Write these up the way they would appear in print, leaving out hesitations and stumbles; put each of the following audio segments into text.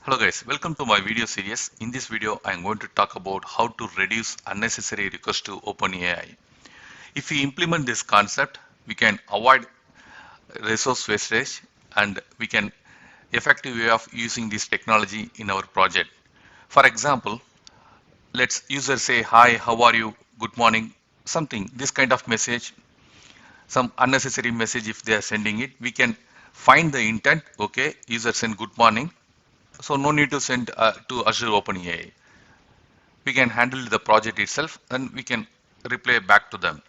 Hello guys, welcome to my video series. In this video, I am going to talk about how to reduce unnecessary requests to OpenAI. If we implement this concept, we can avoid resource wastage and we can effective way of using this technology in our project. For example, let's user say, hi, how are you? Good morning, something, this kind of message, some unnecessary message if they are sending it, we can find the intent, okay, user send good morning. So no need to send to Azure OpenAI. We can handle the project itself and we can reply back to them.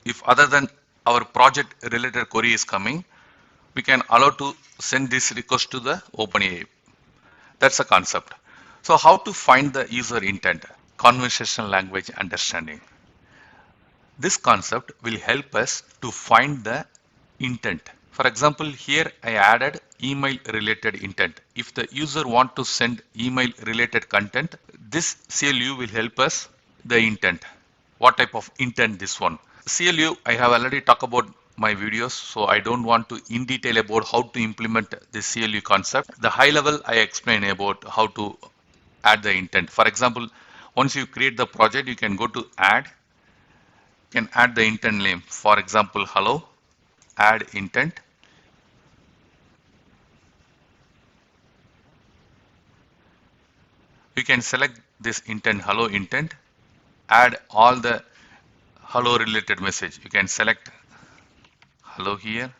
If other than our project related query is coming, we can allow to send this request to the OpenAI. That's a concept. So how to find the user intent? Conversational language understanding. This concept will help us to find the intent. For example, here I added email related intent. If the user want to send email related content, this CLU will help us the intent. What type of intent this one? CLU, I have already talked about my videos, so I don't want to in detail about how to implement this CLU concept. The high level I explain about how to add the intent. For example, once you create the project, you can go to add, you can add the intent name. For example, hello, add intent. You can select this intent, hello intent, add all the hello related message. You can select hello here.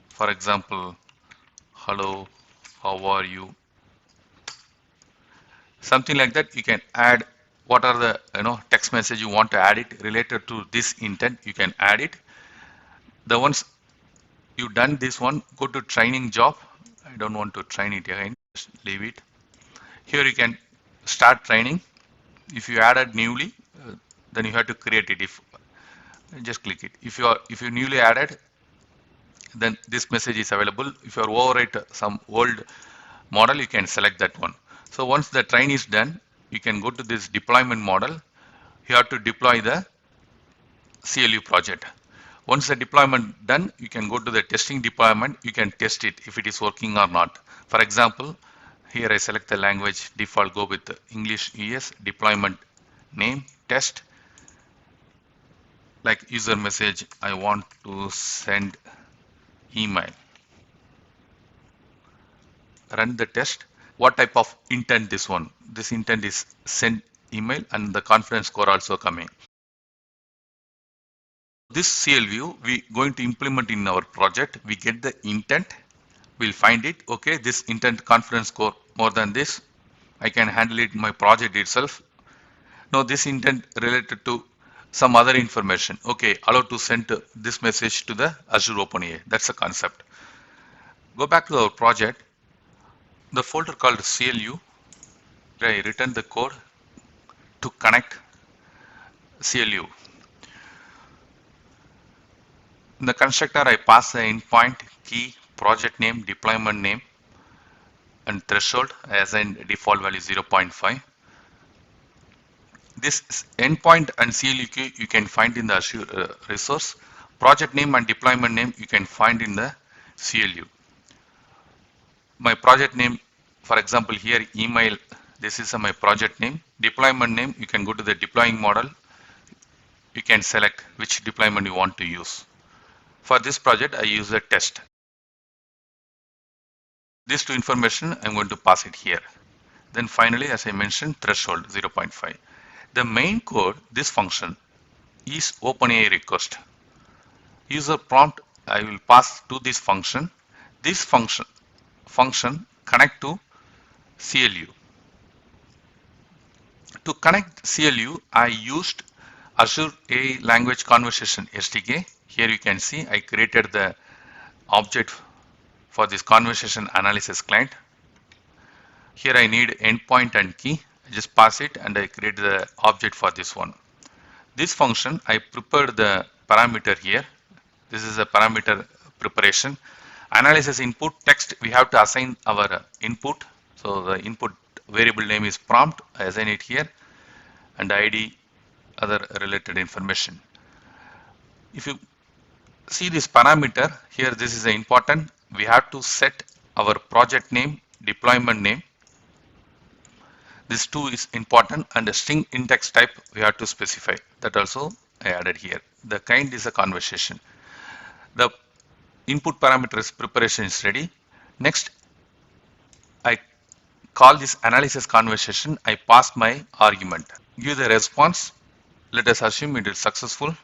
For example, hello, how are you? Something like that. You can add what are the text message you want to add it related to this intent. You can add it. The ones you done this one, go to training job. I don't want to train it again. Just leave it. Here you can start training. If you added newly, then you have to create it. If just click it. If you newly added, then this message is available. If you are overwrite some old model, you can select that one. So once the train is done, you can go to this deployment model. You have to deploy the CLU project. Once the deployment done, you can go to the testing deployment. You can test it if it is working or not. For example, here I select the language default, go with English US, deployment name, test. Like user message, I want to send email. Run the test. What type of intent this one? This intent is send email and the confidence score also coming. This CLU we going to implement in our project. We get the intent. We'll find it. Okay, this intent confidence score more than this. I can handle it in my project itself. Now this intent related to some other information. Okay, allow to send this message to the Azure OpenAI. That's the concept. Go back to our project. The folder called CLU. I written the code to connect CLU. In the constructor, I pass the endpoint, key, project name, deployment name, and threshold as in default value 0.5. This endpoint and CLU key you can find in the Azure resource. Project name and deployment name you can find in the CLU. My project name, for example, here email, this is my project name. Deployment name, you can go to the deploying model. You can select which deployment you want to use. For this project, I use the test. These two information, I'm going to pass it here. Then finally, as I mentioned, threshold 0.5. The main code, this function, is OpenAI request. User prompt, I will pass to this function. This function connect to CLU. To connect CLU, I used Azure AI Language Conversation SDK. Here you can see I created the object for this conversation analysis client. Here I need endpoint and key. I just pass it and I create the object for this one. This function, I prepared the parameter here. This is a parameter preparation. Analysis input text, we have to assign our input. So the input variable name is prompt. I assign it here and ID, other related information. If you see this parameter here, this is important. We have to set our project name, deployment name. This too is important, and the string index type we have to specify. That also I added here. The kind is a conversation. The input parameters preparation is ready. Next, I call this analysis conversation. I pass my argument. Give the response. Let us assume it is successful.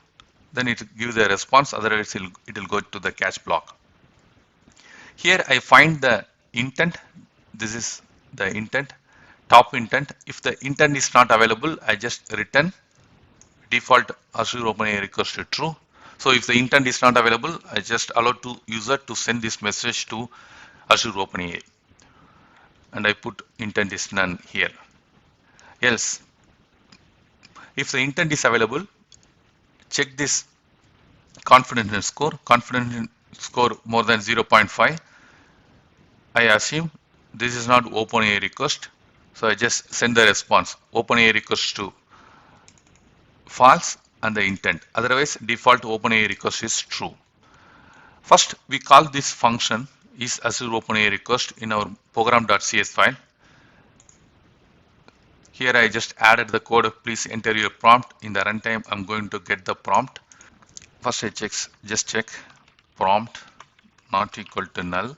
Then it gives the response. Otherwise, it will go to the catch block. Here I find the intent. This is the intent, top intent. If the intent is not available, I just return default Azure OpenAI request to true. So if the intent is not available, I just allow to user to send this message to Azure OpenAI, and I put intent is none here. Else, if the intent is available, check this confidence score. Confidence score more than 0.5. I assume this is not OpenAI request, so I just send the response OpenAI request to false and the intent. Otherwise, default OpenAI request is true. First, we call this function is Azure OpenAI request in our program.cs file. Here I just added the code. Please enter your prompt. In the runtime, I'm going to get the prompt. First, I just check prompt not equal to null.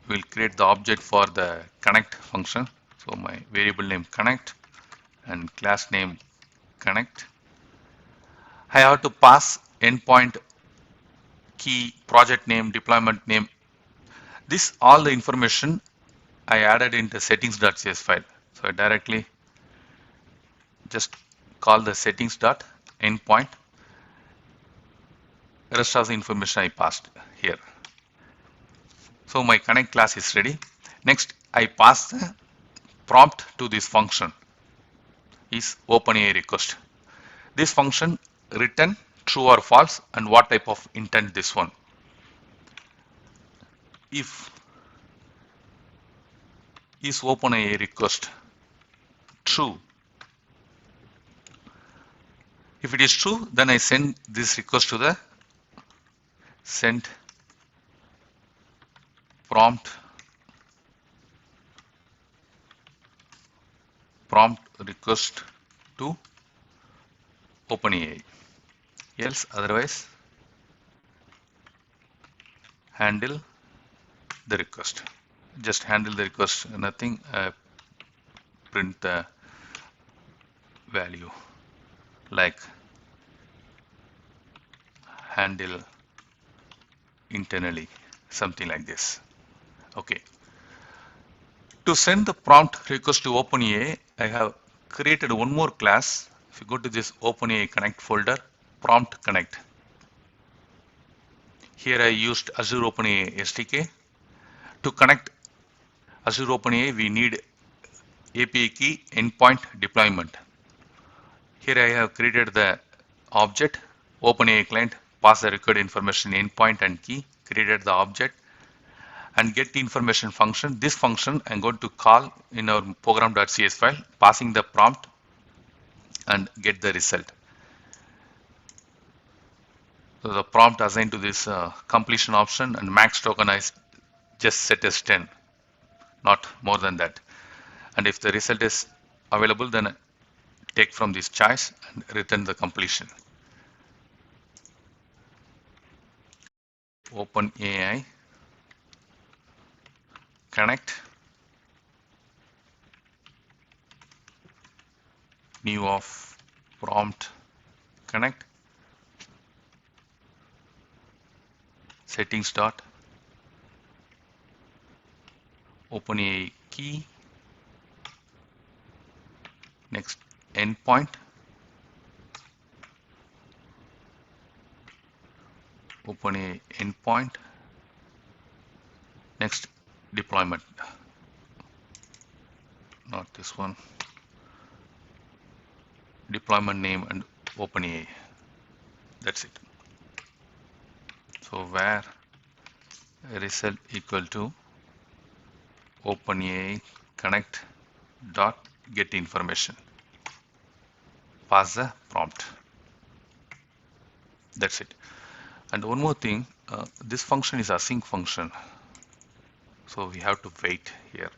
We'll create the object for the connect function. So my variable name connect and class name connect. I have to pass endpoint key, project name, deployment name. This all the information I added in the settings.cs file. So I directly just call the settings.endpoint. Rest of the information I passed here. So my connect class is ready. Next, I pass the prompt to this function is OpenAI request. This function return true or false and what type of intent this one. If is OpenAI request true. If it is true, then I send this request to the send prompt request to OpenAI. Else, otherwise, handle the request. Just handle the request, nothing. Print the value like handle internally, something like this. Okay. To send the prompt request to OpenAI, I have created one more class. If you go to this OpenAI Connect folder, prompt connect. Here I used Azure OpenAI SDK. To connect Azure OpenAI, we need API key endpoint deployment. Here I have created the object OpenAI client, pass the required information endpoint and key, created the object, and get information function. This function I'm going to call in our program.cs file, passing the prompt and get the result. So the prompt assigned to this completion option and max token is just set as 10, not more than that. And if the result is available, then take from this choice and return the completion. OpenAI Connect, new of prompt connect, settings dot OpenAI key, next endpoint, OpenAI endpoint, next deployment, not this one, deployment name and OpenAI. That's it. So where result equal to OpenAI connect dot get information, pass the prompt. That's it. And one more thing, this function is async function. So we have to wait here.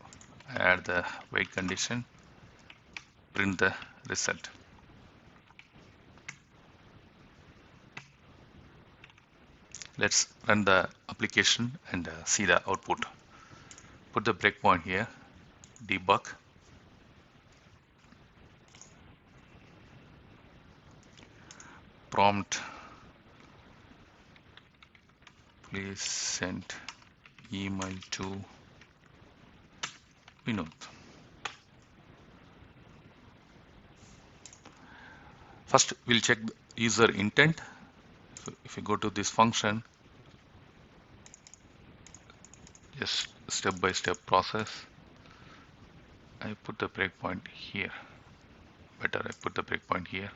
Add the wait condition, print the result. Let's run the application and see the output. Put the breakpoint here, debug. Prompt, please send email to Vinod. First, we'll check user intent. So if you go to this function, just step-by-step process. I put the breakpoint here. Better I put the breakpoint here.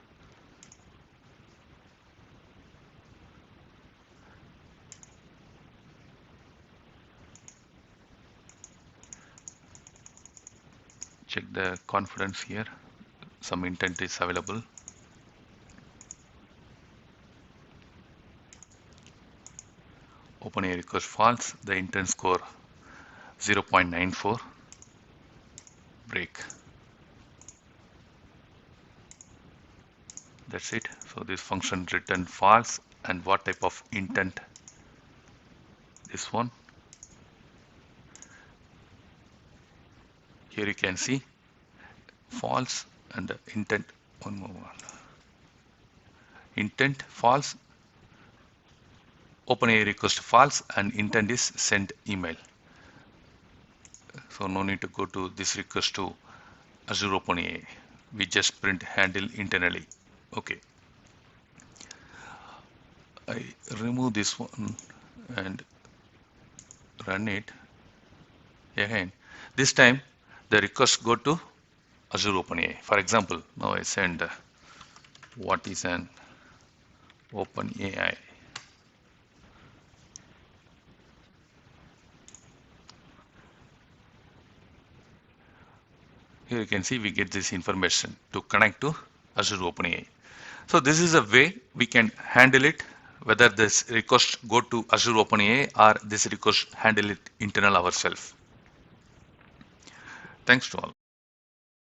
Check the confidence here. Some intent is available. OpenAI request false. The intent score 0.94. Break. That's it. So this function returned false. And what type of intent? This one. Here you can see false and the intent. One more one. Intent false. OpenAI request false and intent is send email. So no need to go to this request to Azure OpenAI. We just print handle internally. Okay. I remove this one and run it again. This time the request go to Azure OpenAI. For example, now I send what is an OpenAI. Here you can see we get this information to connect to Azure OpenAI. So this is a way we can handle it, whether this request go to Azure OpenAI or this request handle it internal ourselves. Thanks to all.